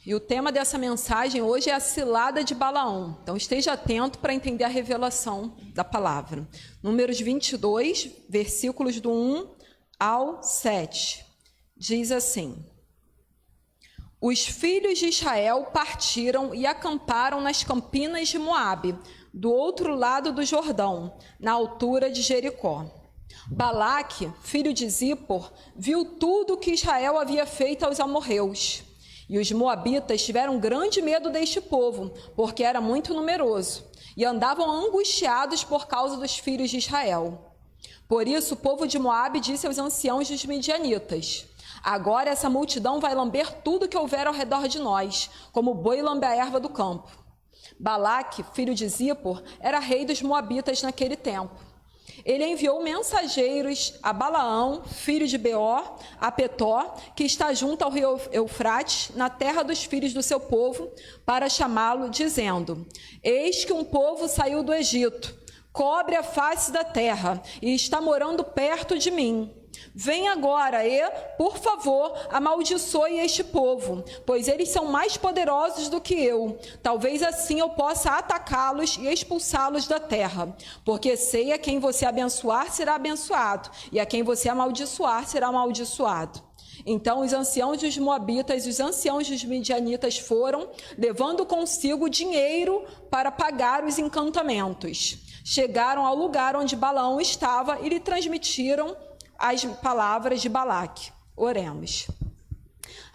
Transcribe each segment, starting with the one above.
E o tema dessa mensagem hoje é a cilada de Balaão. Então esteja atento para entender a revelação da palavra. Números 22, versículos do 1 ao 7. Diz assim: Os filhos de Israel partiram e acamparam nas campinas de Moabe, do outro lado do Jordão, na altura de Jericó. Balaque, filho de Zippor, viu tudo o que Israel havia feito aos amorreus. E os moabitas tiveram grande medo deste povo, porque era muito numeroso, e andavam angustiados por causa dos filhos de Israel. Por isso o povo de Moabe disse aos anciãos dos midianitas: Agora essa multidão vai lamber tudo que houver ao redor de nós, como o boi lambe a erva do campo. Balaque, filho de Zippor, era rei dos moabitas naquele tempo. Ele enviou mensageiros a Balaão, filho de Beor, a Petó, que está junto ao rio Eufrates, na terra dos filhos do seu povo, para chamá-lo, dizendo: Eis que um povo saiu do Egito, cobre a face da terra e está morando perto de mim. Vem agora e, por favor, amaldiçoe este povo, pois eles são mais poderosos do que eu. Talvez assim eu possa atacá-los e expulsá-los da terra. Porque sei a quem você abençoar será abençoado, e a quem você amaldiçoar será amaldiçoado. Então os anciãos dos moabitas e os anciãos dos midianitas foram, levando consigo dinheiro para pagar os encantamentos. Chegaram ao lugar onde Balaão estava e lhe transmitiram as palavras de Balaque. Oremos.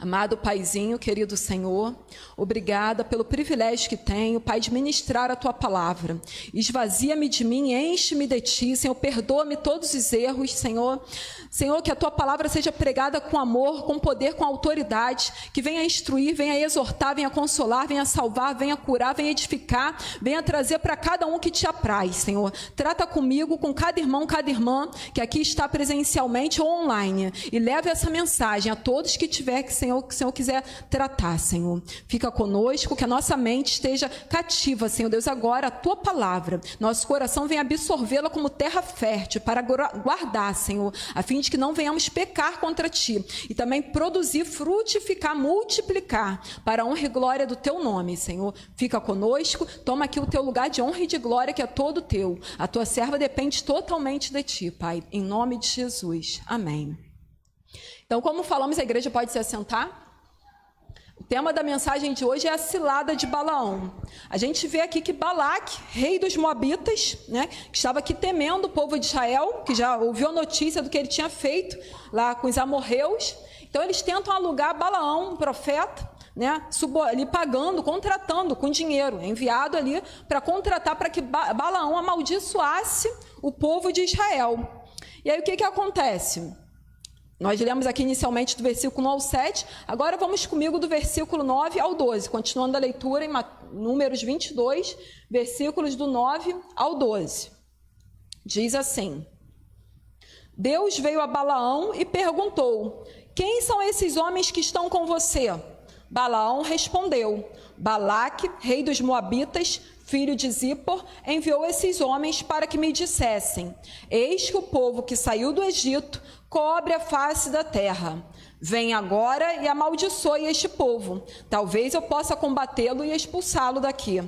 Amado Paizinho, querido Senhor, obrigada pelo privilégio que tenho, Pai, de ministrar a Tua palavra. Esvazia-me de mim, enche-me de Ti, Senhor, perdoa-me todos os erros, Senhor. Senhor, que a Tua palavra seja pregada com amor, com poder, com autoridade, que venha instruir, venha exortar, venha consolar, venha salvar, venha curar, venha edificar, venha trazer para cada um que Te apraz, Senhor. Trata comigo, com cada irmão, cada irmã, que aqui está presencialmente ou online, e leve essa mensagem a todos que tiver que o Senhor quiser tratar, Senhor. Fica conosco, que a nossa mente esteja cativa, Senhor Deus, agora a Tua palavra. Nosso coração venha absorvê-la como terra fértil para guardar, Senhor, a fim de que não venhamos pecar contra Ti e também produzir, frutificar, multiplicar para a honra e glória do Teu nome, Senhor. Fica conosco, toma aqui o Teu lugar de honra e de glória que é todo Teu. A Tua serva depende totalmente de Ti, Pai, em nome de Jesus. Amém. Então, como falamos, a igreja pode se assentar. O tema da mensagem de hoje é a cilada de Balaão. A gente vê aqui que Balaque, rei dos moabitas, né, que estava aqui temendo o povo de Israel, que já ouviu a notícia do que ele tinha feito lá com os amorreus. Então, eles tentam alugar Balaão, um profeta, né, ali pagando, contratando com dinheiro, enviado ali para contratar para que Balaão amaldiçoasse o povo de Israel. E aí, o que acontece? Nós lemos aqui inicialmente do versículo 1 ao 7, agora vamos comigo do versículo 9 ao 12, continuando a leitura em Números 22, versículos do 9 ao 12. Diz assim: Deus veio a Balaão e perguntou: Quem são esses homens que estão com você? Balaão respondeu: Balaque, rei dos moabitas, filho de Zippor, enviou esses homens para que me dissessem: Eis que o povo que saiu do Egito cobre a face da terra. Vem agora e amaldiçoe este povo. Talvez eu possa combatê-lo e expulsá-lo daqui.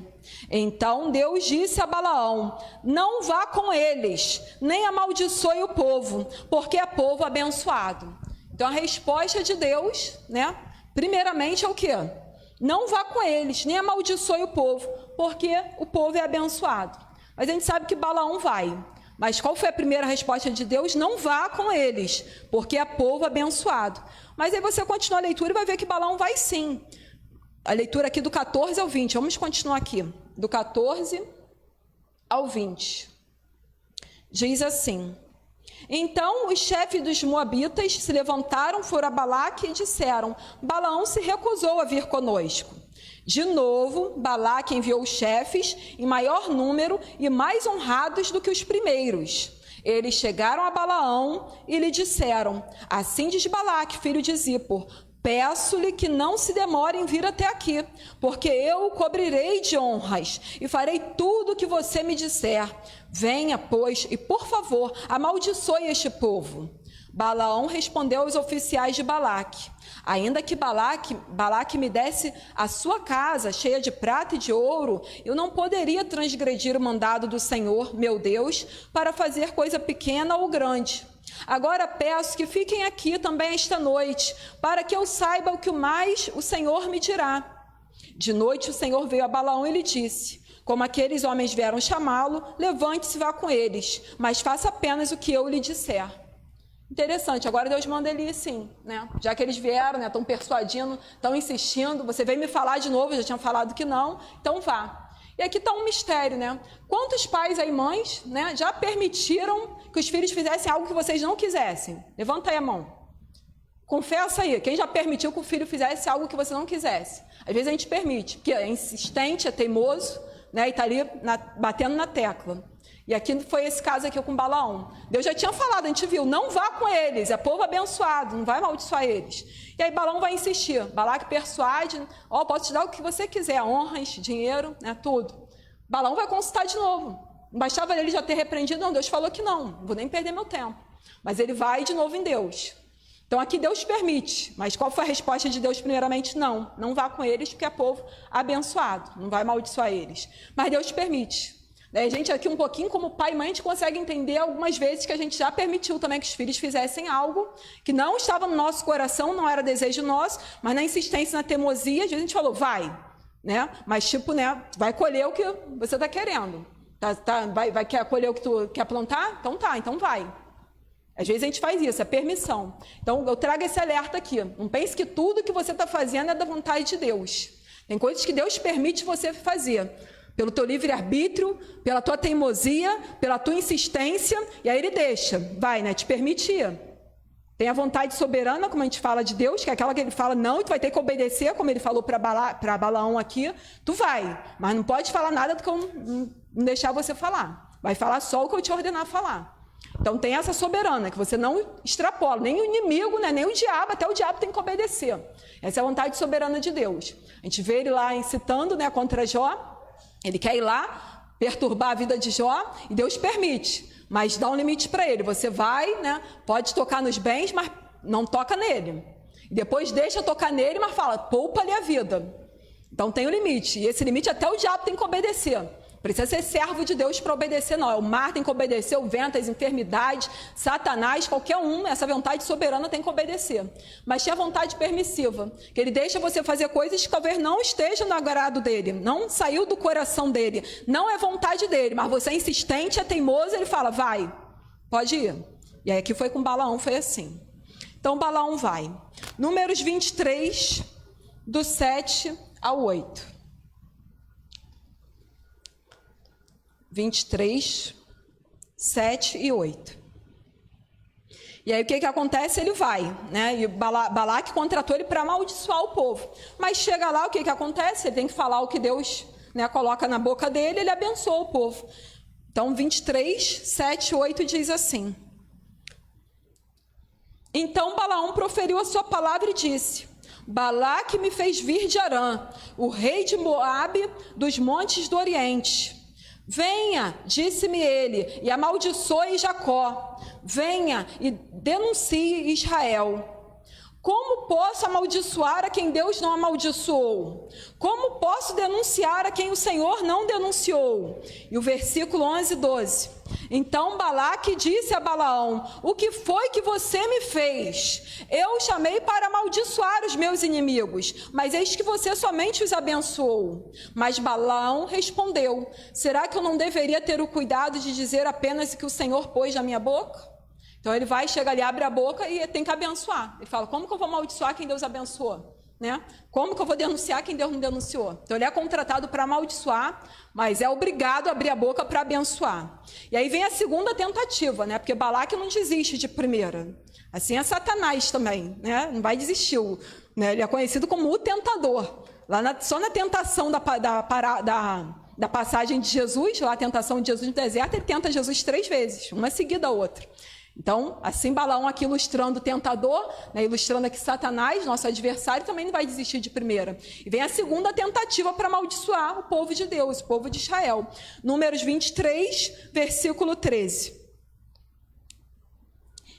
Então Deus disse a Balaão: Não vá com eles, nem amaldiçoe o povo, porque é povo abençoado. Então a resposta de Deus, né, primeiramente é o quê? Não vá com eles, nem amaldiçoe o povo, porque o povo é abençoado. Mas a gente sabe que Balaão vai. Mas qual foi a primeira resposta de Deus? Não vá com eles, porque é povo abençoado. Mas aí você continua a leitura e vai ver que Balaão vai sim. A leitura aqui do 14 ao 20. Vamos continuar aqui. Do 14 ao 20. Diz assim: Então os chefes dos moabitas se levantaram, foram a Balaque e disseram: Balaão se recusou a vir conosco. De novo, Balaque enviou chefes em maior número e mais honrados do que os primeiros. Eles chegaram a Balaão e lhe disseram: Assim diz Balaque, filho de Zippor: Peço-lhe que não se demore em vir até aqui, porque eu o cobrirei de honras e farei tudo o que você me disser. Venha, pois, e por favor, amaldiçoe este povo. Balaão respondeu aos oficiais de Balaque: ainda que Balaque me desse a sua casa cheia de prata e de ouro, eu não poderia transgredir o mandado do Senhor, meu Deus, para fazer coisa pequena ou grande. Agora peço que fiquem aqui também esta noite, para que eu saiba o que mais o Senhor me dirá. De noite o Senhor veio a Balaão e lhe disse: como aqueles homens vieram chamá-lo, levante-se e vá com eles, mas faça apenas o que eu lhe disser. Interessante, agora Deus manda ele ir sim, né? Já que eles vieram, né, estão persuadindo, estão insistindo, você veio me falar de novo, eu já tinha falado que não, então vá. E aqui está um mistério, né? Quantos pais e mães, né, já permitiram que os filhos fizessem algo que vocês não quisessem? Levanta aí a mão. Confessa aí, quem já permitiu que o filho fizesse algo que você não quisesse? Às vezes a gente permite, porque é insistente, é teimoso, né, e está ali batendo na tecla. E aqui foi esse caso aqui com Balaão. Deus já tinha falado, a gente viu, não vá com eles, é povo abençoado, não vai amaldiçoar eles. E aí Balaão vai insistir, Balaque persuade, posso te dar o que você quiser, honras, dinheiro, né, tudo. Balaão vai consultar de novo. Não bastava ele já ter repreendido, não, Deus falou que não vou nem perder meu tempo. Mas ele vai de novo em Deus. Então aqui Deus permite, mas qual foi a resposta de Deus primeiramente? Não vá com eles, porque é povo abençoado, não vai amaldiçoar eles. Mas Deus permite. A gente aqui um pouquinho como pai e mãe, a gente consegue entender algumas vezes que a gente já permitiu também que os filhos fizessem algo que não estava no nosso coração, não era desejo nosso, mas na insistência, na teimosia, às vezes a gente falou, vai, né? Mas tipo, né, vai colher o que você está querendo. Vai colher o que tu quer plantar? Então tá, então vai. Às vezes a gente faz isso, é permissão. Então eu trago esse alerta aqui. Não pense que tudo que você está fazendo é da vontade de Deus. Tem coisas que Deus permite você fazer. Pelo teu livre-arbítrio, pela tua teimosia, pela tua insistência, e aí ele deixa, vai, né, te permite ir. Tem a vontade soberana, como a gente fala de Deus, que é aquela que ele fala, não, e tu vai ter que obedecer, como ele falou para Balaão aqui, tu vai, mas não pode falar nada do que eu não deixar você falar. Vai falar só o que eu te ordenar falar. Então tem essa soberana, que você não extrapola, nem o inimigo, né, nem o diabo, até o diabo tem que obedecer. Essa é a vontade soberana de Deus. A gente vê ele lá incitando, né, contra Jó. Ele quer ir lá, perturbar a vida de Jó, e Deus permite, mas dá um limite para ele. Você vai, né, pode tocar nos bens, mas não toca nele. E depois deixa tocar nele, mas fala, poupa-lhe a vida. Então tem um limite, e esse limite até o diabo tem que obedecer. Precisa ser servo de Deus para obedecer, não. O mar tem que obedecer, o vento, as enfermidades, Satanás, qualquer um, essa vontade soberana tem que obedecer. Mas tem a vontade permissiva, que ele deixa você fazer coisas que talvez não estejam no agrado dele, não saiu do coração dele, não é vontade dele, mas você é insistente, é teimoso, ele fala, vai, pode ir. E aí aqui foi com Balaão, foi assim. Então Balaão vai. Números 23, do 7 ao 8. 23, 7 e 8. E aí o que acontece? Ele vai, né? E Balaque contratou ele para amaldiçoar o povo. Mas chega lá, o que acontece? Ele tem que falar o que Deus, né, coloca na boca dele, ele abençoa o povo. Então 23, 7 e 8 diz assim: então Balaão proferiu a sua palavra e disse: Balaque me fez vir de Arã, o rei de Moabe, dos montes do Oriente. Venha, disse-me ele, e amaldiçoe Jacó. Venha e denuncie Israel. Como posso amaldiçoar a quem Deus não amaldiçoou? Como posso denunciar a quem o Senhor não denunciou? E o versículo 11 e 12. Então Balaque disse a Balaão: o que foi que você me fez? Eu o chamei para amaldiçoar os meus inimigos, mas eis que você somente os abençoou. Mas Balaão respondeu: será que eu não deveria ter o cuidado de dizer apenas o que o Senhor pôs na minha boca? Então ele vai, chega ali, abre a boca e tem que abençoar. Ele fala, como que eu vou amaldiçoar quem Deus abençoou? Né? Como que eu vou denunciar quem Deus não denunciou? Então ele é contratado para amaldiçoar, mas é obrigado a abrir a boca para abençoar. E aí vem a segunda tentativa, né? Porque Balaque não desiste de primeira. Assim é Satanás também, né? Não vai desistir. Né? Ele é conhecido como o tentador. Só na tentação da passagem de Jesus, lá a tentação de Jesus no deserto, ele tenta Jesus 3 vezes, uma seguida a outra. Então, assim Balaão aqui ilustrando o tentador, né, ilustrando aqui Satanás, nosso adversário, também não vai desistir de primeira. E vem a segunda tentativa para amaldiçoar o povo de Deus, o povo de Israel. Números 23, versículo 13.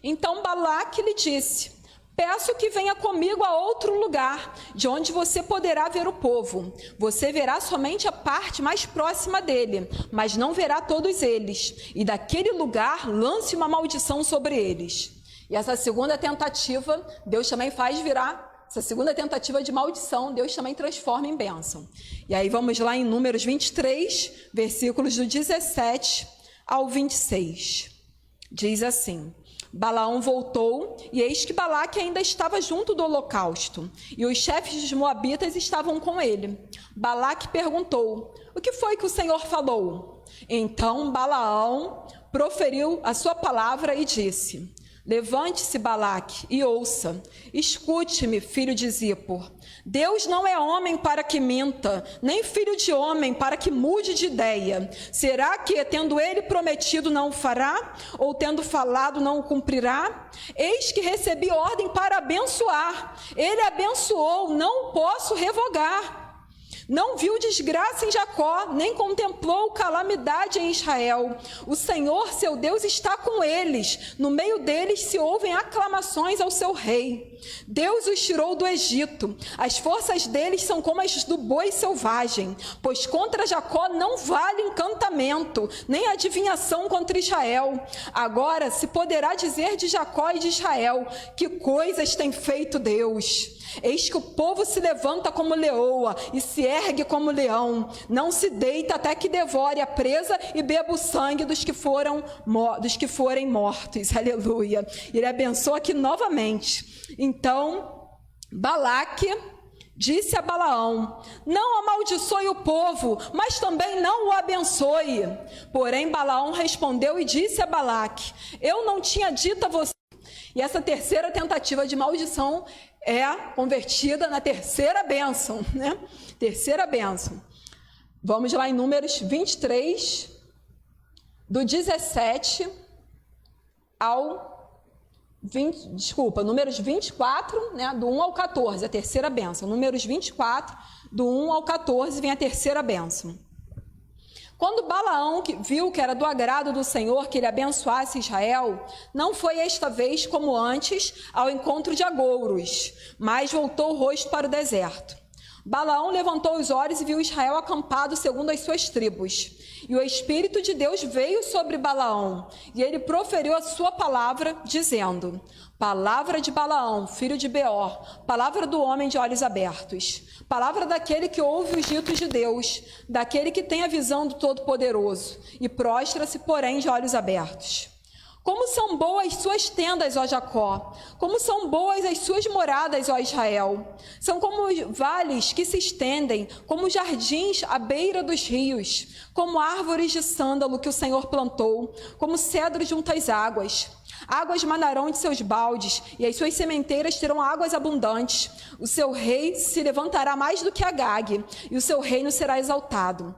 Então Balaque lhe disse: peço que venha comigo a outro lugar, de onde você poderá ver o povo. Você verá somente a parte mais próxima dele, mas não verá todos eles. E daquele lugar lance uma maldição sobre eles. E essa segunda tentativa, Deus também faz virar, essa segunda tentativa de maldição, Deus também transforma em bênção. E aí vamos lá em Números 23, versículos do 17 ao 26. Diz assim: Balaão voltou, e eis que Balaque ainda estava junto do holocausto, e os chefes dos moabitas estavam com ele. Balaque perguntou: o que foi que o Senhor falou? Então Balaão proferiu a sua palavra e disse: levante-se, Balaque, e ouça. Escute-me, filho de Zippor. Deus não é homem para que minta, nem filho de homem para que mude de ideia. Será que, tendo ele prometido, não o fará? Ou tendo falado, não o cumprirá? Eis que recebi ordem para abençoar. Ele abençoou, não o posso revogar. Não viu desgraça em Jacó, nem contemplou calamidade em Israel. O Senhor, seu Deus, está com eles. No meio deles se ouvem aclamações ao seu rei. Deus os tirou do Egito. As forças deles são como as do boi selvagem. Pois contra Jacó não vale encantamento, nem adivinhação contra Israel. Agora se poderá dizer de Jacó e de Israel: que coisas tem feito Deus! Eis que o povo se levanta como leoa e se ergue como leão. Não se deita até que devore a presa e beba o sangue dos que forem mortos. Aleluia. Ele abençoa aqui novamente. Então, Balaque disse a Balaão: não amaldiçoe o povo, mas também não o abençoe. Porém, Balaão respondeu e disse a Balaque: eu não tinha dito a você. E essa terceira tentativa de maldição é convertida na terceira bênção, né? Terceira bênção. Vamos lá em Números 23, do 17 ao 20, Números 24, né, do 1 ao 14, a terceira bênção. Números 24, do 1 ao 14, vem a terceira bênção. Quando Balaão viu que era do agrado do Senhor que ele abençoasse Israel, não foi esta vez como antes ao encontro de agouros, mas voltou o rosto para o deserto. Balaão levantou os olhos e viu Israel acampado segundo as suas tribos. E o Espírito de Deus veio sobre Balaão, e ele proferiu a sua palavra, dizendo: palavra de Balaão, filho de Beor, palavra do homem de olhos abertos, palavra daquele que ouve os ditos de Deus, daquele que tem a visão do Todo-Poderoso, e prostra-se, porém, de olhos abertos. Como são boas suas tendas, ó Jacó, como são boas as suas moradas, ó Israel. São como vales que se estendem, como jardins à beira dos rios, como árvores de sândalo que o Senhor plantou, como cedro junto às águas. Águas manarão de seus baldes, e as suas sementeiras terão águas abundantes. O seu rei se levantará mais do que Agag, e o seu reino será exaltado.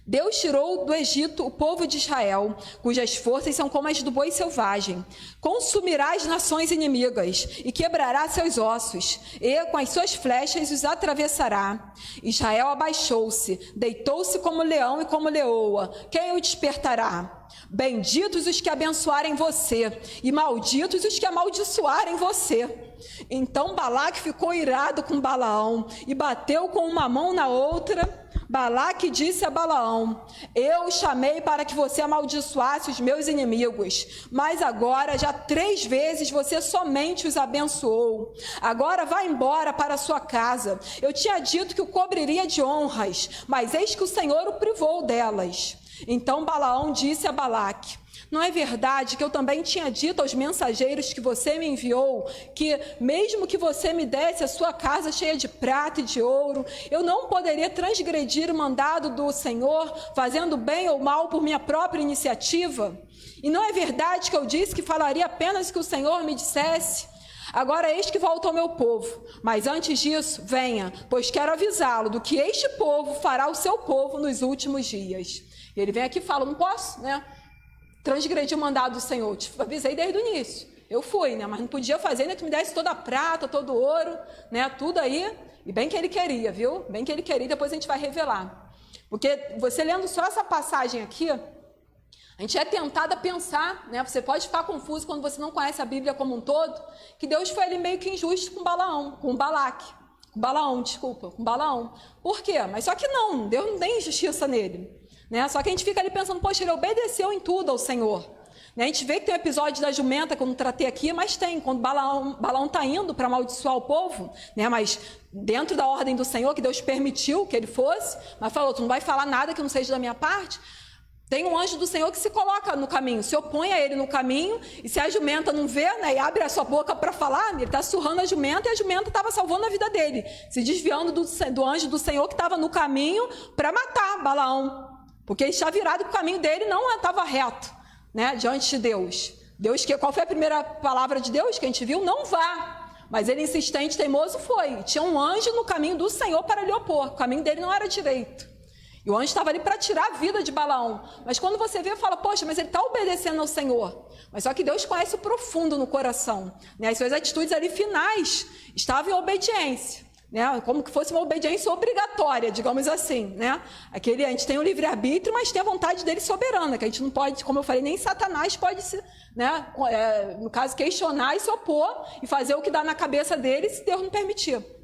Deus tirou do Egito o povo de Israel, cujas forças são como as do boi selvagem. Consumirá as nações inimigas e quebrará seus ossos, e com as suas flechas os atravessará. Israel abaixou-se, deitou-se como leão e como leoa. Quem o despertará? Benditos os que abençoarem você, e malditos os que amaldiçoarem você. Então Balaque ficou irado com Balaão, e bateu com uma mão na outra. Balaque disse a Balaão: eu o chamei para que você amaldiçoasse os meus inimigos, mas agora já 3 vezes você somente os abençoou. Agora vá embora para a sua casa. Eu tinha dito que o cobriria de honras, mas eis que o Senhor o privou delas. Então Balaão disse a Balaque: não é verdade que eu também tinha dito aos mensageiros que você me enviou, que mesmo que você me desse a sua casa cheia de prata e de ouro, eu não poderia transgredir o mandado do Senhor, fazendo bem ou mal por minha própria iniciativa? E não é verdade que eu disse que falaria apenas o que o Senhor me dissesse? Agora eis que volta ao meu povo, mas antes disso, venha, pois quero avisá-lo do que este povo fará ao seu povo nos últimos dias. E ele vem aqui e fala: não posso, né, transgredir o mandado do Senhor. Eu te avisei desde o início. Eu fui, né, mas não podia fazer, ainda que me desse toda a prata, todo o ouro, né, tudo aí. E bem que ele queria, viu? Bem que ele queria, depois a gente vai revelar. Porque você lendo só essa passagem aqui, A gente é tentado a pensar, né? Você pode ficar confuso quando você não conhece a Bíblia como um todo, que Deus foi ali meio que injusto com Balaão, com Balaão. Por quê? Mas só que não, Deus não tem injustiça nele, né? Só que a gente fica ali pensando, poxa, ele obedeceu em tudo ao Senhor. A gente vê que tem um episódio da jumenta, que eu não tratei aqui, mas tem, quando Balaão está indo para amaldiçoar o povo, né? Mas dentro da ordem do Senhor, que Deus permitiu que ele fosse, mas falou, tu não vai falar nada que não seja da minha parte. Tem um anjo do Senhor que se coloca no caminho, se opõe a ele no caminho, e se a jumenta não vê, né, e abre a sua boca para falar, ele está surrando a jumenta, e a jumenta estava salvando a vida dele, se desviando do anjo do Senhor que estava no caminho para matar Balaão, porque ele estava virado para o caminho dele, não estava reto, né, diante de Deus. Qual foi a primeira palavra de Deus que a gente viu? Não vá. Mas ele, insistente, teimoso, foi. Tinha um anjo no caminho do Senhor para lhe opor, o caminho dele não era direito. E o anjo estava ali para tirar a vida de Balaão. Mas quando você vê, fala, poxa, mas ele está obedecendo ao Senhor. Mas só que Deus conhece o profundo no coração, né? As suas atitudes ali finais estavam em obediência, né? Como que fosse uma obediência obrigatória, digamos assim, né? A gente tem o livre-arbítrio, mas tem a vontade dele soberana, que a gente não pode, como eu falei, nem Satanás pode se, né? No caso, questionar e se opor e fazer o que dá na cabeça dele, se Deus não permitir.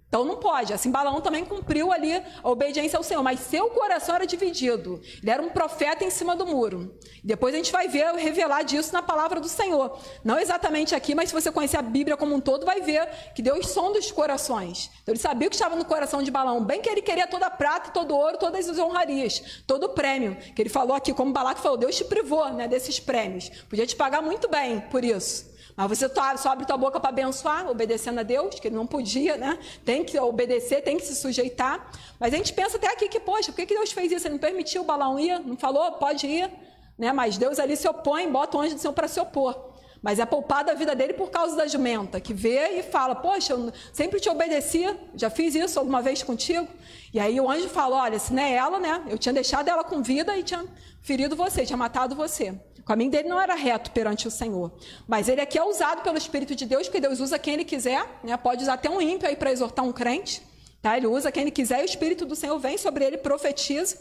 Então não pode, assim Balaão também cumpriu ali a obediência ao Senhor, mas seu coração era dividido, ele era um profeta em cima do muro. Depois a gente vai ver, revelar disso na palavra do Senhor, não exatamente aqui, mas se você conhecer a Bíblia como um todo, vai ver que Deus sonda os corações. Então ele sabia o que estava no coração de Balaão, bem que ele queria toda a prata, todo o ouro, todas as honrarias, todo o prêmio, que ele falou aqui, como Balaque falou, Deus te privou, né, desses prêmios, podia te pagar muito bem por isso. Mas você só abre tua boca para abençoar, obedecendo a Deus, que ele não podia, né? Tem que obedecer, tem que se sujeitar. Mas a gente pensa até aqui que, poxa, por que Deus fez isso? Ele não permitiu o Balaão ir, não falou, pode ir, né? Mas Deus ali se opõe, bota o anjo do Senhor para se opor. Mas é poupado a vida dele por causa da jumenta, que vê e fala, poxa, eu sempre te obedeci, já fiz isso alguma vez contigo. E aí o anjo fala, olha, se não é ela, né? Eu tinha deixado ela com vida e tinha ferido você, tinha matado você. O caminho dele não era reto perante o Senhor. Mas ele aqui é usado pelo Espírito de Deus, porque Deus usa quem ele quiser, né? Pode usar até um ímpio aí para exortar um crente, tá? Ele usa quem ele quiser e o Espírito do Senhor vem sobre ele, profetiza.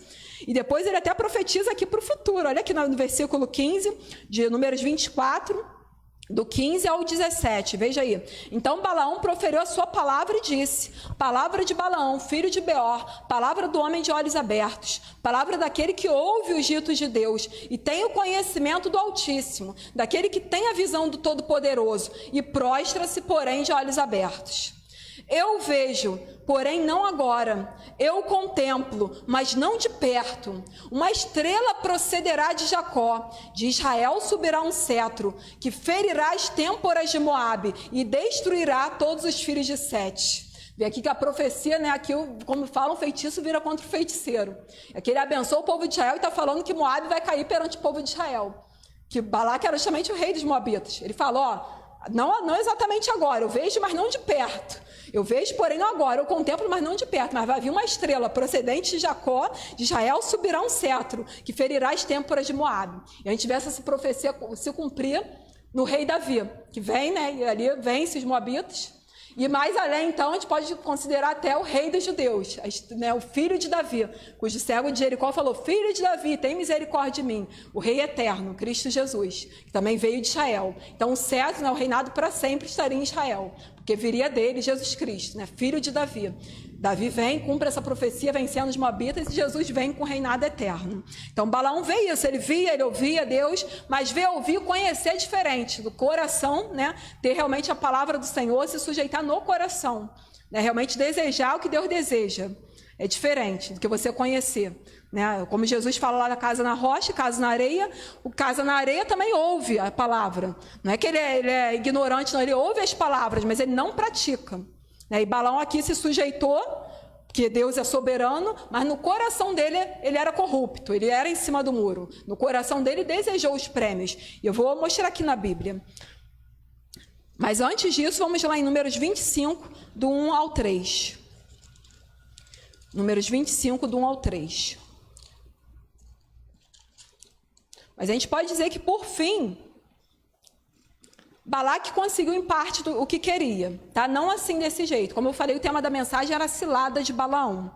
E depois ele até profetiza aqui para o futuro. Olha aqui no versículo 15, de Números 24, do 15 ao 17, veja aí. Então Balaão proferiu a sua palavra e disse, palavra de Balaão, filho de Beor, palavra do homem de olhos abertos, palavra daquele que ouve os ditos de Deus e tem o conhecimento do Altíssimo, daquele que tem a visão do Todo-Poderoso e prostra-se, porém, de olhos abertos. Eu vejo, porém não agora, eu contemplo, mas não de perto. Uma estrela procederá de Jacó, de Israel subirá um cetro, que ferirá as têmporas de Moabe e destruirá todos os filhos de Sete. Vê aqui que a profecia, né, aqui, como falam, feitiço vira contra o feiticeiro. Aqui ele abençoa o povo de Israel e está falando que Moabe vai cair perante o povo de Israel. Que Balaque era justamente o rei dos Moabitas. Ele falou, ó, não exatamente agora, eu vejo, mas não de perto. Eu vejo, porém, não agora, eu contemplo, mas não de perto. Mas vai vir uma estrela procedente de Jacó, de Israel, subirá um cetro, que ferirá as têmporas de Moabe. E a gente vê essa profecia se cumprir no rei Davi, que vem, né, e ali vence os Moabitas. E mais além, então, a gente pode considerar até o rei dos judeus, né, o filho de Davi, cujo cego de Jericó falou, filho de Davi, tem misericórdia de mim. O rei eterno, Cristo Jesus, que também veio de Israel. Então, o cetro, né, o reinado para sempre estaria em Israel, porque viria dele Jesus Cristo, né, filho de Davi. Davi vem, cumpre essa profecia, vencendo os Moabitas, e Jesus vem com o reinado eterno. Então, Balaão vê isso, ele via, ele ouvia Deus, mas ver, ouvir, conhecer é diferente. Do coração, né, ter realmente a palavra do Senhor, se sujeitar no coração. Né, realmente desejar o que Deus deseja. É diferente do que você conhecer. Né? Como Jesus fala lá na casa na rocha, casa na areia, o casa na areia também ouve a palavra. Não é que ele é ignorante, não, ele ouve as palavras, mas ele não pratica. E Balaão aqui se sujeitou, porque Deus é soberano, mas no coração dele ele era corrupto, ele era em cima do muro. No coração dele desejou os prêmios. E eu vou mostrar aqui na Bíblia. Mas antes disso, vamos lá em Números 25, do 1 ao 3. Números 25, do 1 ao 3. Mas a gente pode dizer que, por fim, Balaque conseguiu em parte o que queria, tá? Não assim desse jeito. Como eu falei, o tema da mensagem era a cilada de Balaão.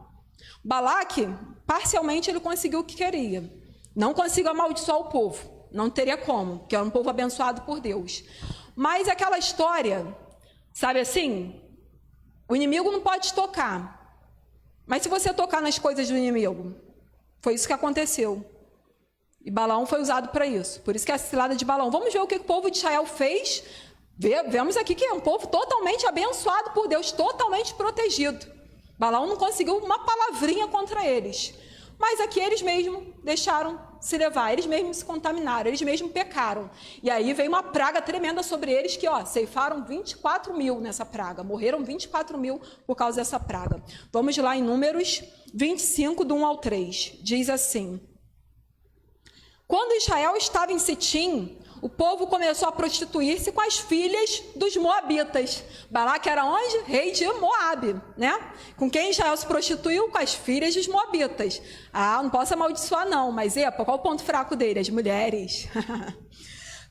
Balaque, parcialmente, ele conseguiu o que queria. Não consigo amaldiçoar o povo. Não teria como, porque era um povo abençoado por Deus. Mas aquela história, sabe assim, o inimigo não pode tocar. Mas se você tocar nas coisas do inimigo, foi isso que aconteceu. E Balaão foi usado para isso. Por isso que é a cilada de Balaão. Vamos ver o que o povo de Israel fez. Vemos aqui que é um povo totalmente abençoado por Deus, totalmente protegido. Balaão não conseguiu uma palavrinha contra eles. Mas aqui eles mesmos deixaram se levar, eles mesmos se contaminaram, eles mesmos pecaram. E aí veio uma praga tremenda sobre eles que, ceifaram 24 mil nessa praga. Morreram 24 mil por causa dessa praga. Vamos lá em Números 25, do 1 ao 3. Diz assim: Quando Israel estava em Sitim, o povo começou a prostituir-se com as filhas dos moabitas. Balaque era onde? Rei de Moabe, né? Com quem Israel se prostituiu? Com as filhas dos moabitas. Não posso amaldiçoar não, mas qual o ponto fraco dele? As mulheres.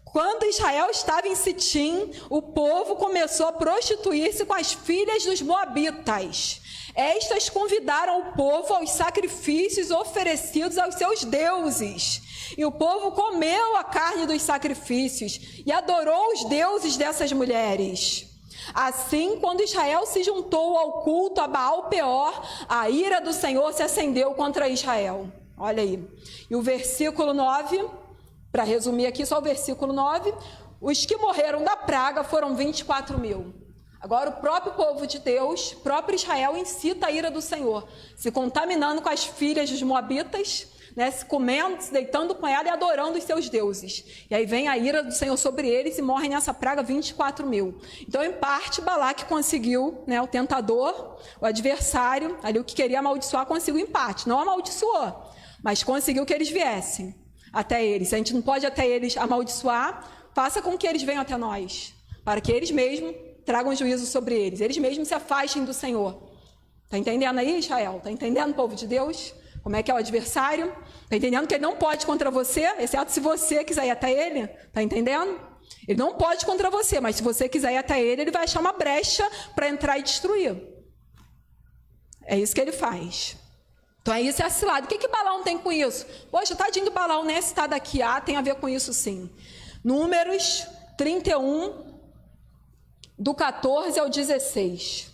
Quando Israel estava em Sitim, o povo começou a prostituir-se com as filhas dos moabitas. Estas convidaram o povo aos sacrifícios oferecidos aos seus deuses. E o povo comeu a carne dos sacrifícios e adorou os deuses dessas mulheres. Assim, quando Israel se juntou ao culto a Baal-Peor, a ira do Senhor se acendeu contra Israel. Olha aí. E o versículo 9, para resumir aqui só o versículo 9, os que morreram da praga foram 24 mil. Agora o próprio povo de Deus, próprio Israel, incita a ira do Senhor, se contaminando com as filhas dos moabitas, né, se comendo, se deitando com ela e adorando os seus deuses. E aí vem a ira do Senhor sobre eles e morrem nessa praga 24 mil. Então, em parte, Balaque conseguiu, né, o tentador, o adversário, ali o que queria amaldiçoar, conseguiu em parte. Não amaldiçoou, mas conseguiu que eles viessem até eles. Se a gente não pode até eles amaldiçoar, faça com que eles venham até nós, para que eles mesmos tragam juízo sobre eles. Eles mesmos se afastem do Senhor. Está entendendo aí, Israel? Está entendendo, povo de Deus? Como é que é o adversário? Está entendendo que ele não pode contra você, exceto se você quiser ir até ele? Está entendendo? Ele não pode contra você, mas se você quiser ir até ele, ele vai achar uma brecha para entrar e destruir. É isso que ele faz. Então, isso é a cilada. O que Balaão tem com isso? Poxa, tadinho do Balaão, né? Citado aqui, tem a ver com isso sim. Números 31, do 14 ao 16.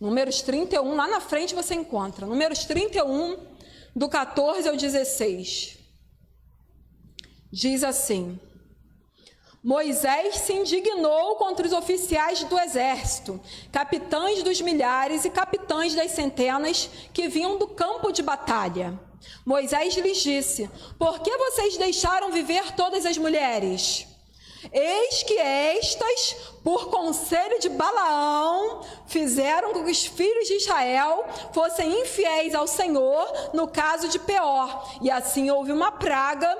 Números 31, lá na frente você encontra. Números 31, do 14 ao 16. Diz assim: Moisés se indignou contra os oficiais do exército, capitães dos milhares e capitães das centenas que vinham do campo de batalha. Moisés lhes disse: Por que vocês deixaram viver todas as mulheres? Eis que estas, por conselho de Balaão, fizeram com que os filhos de Israel fossem infiéis ao Senhor no caso de Peor. E assim houve uma praga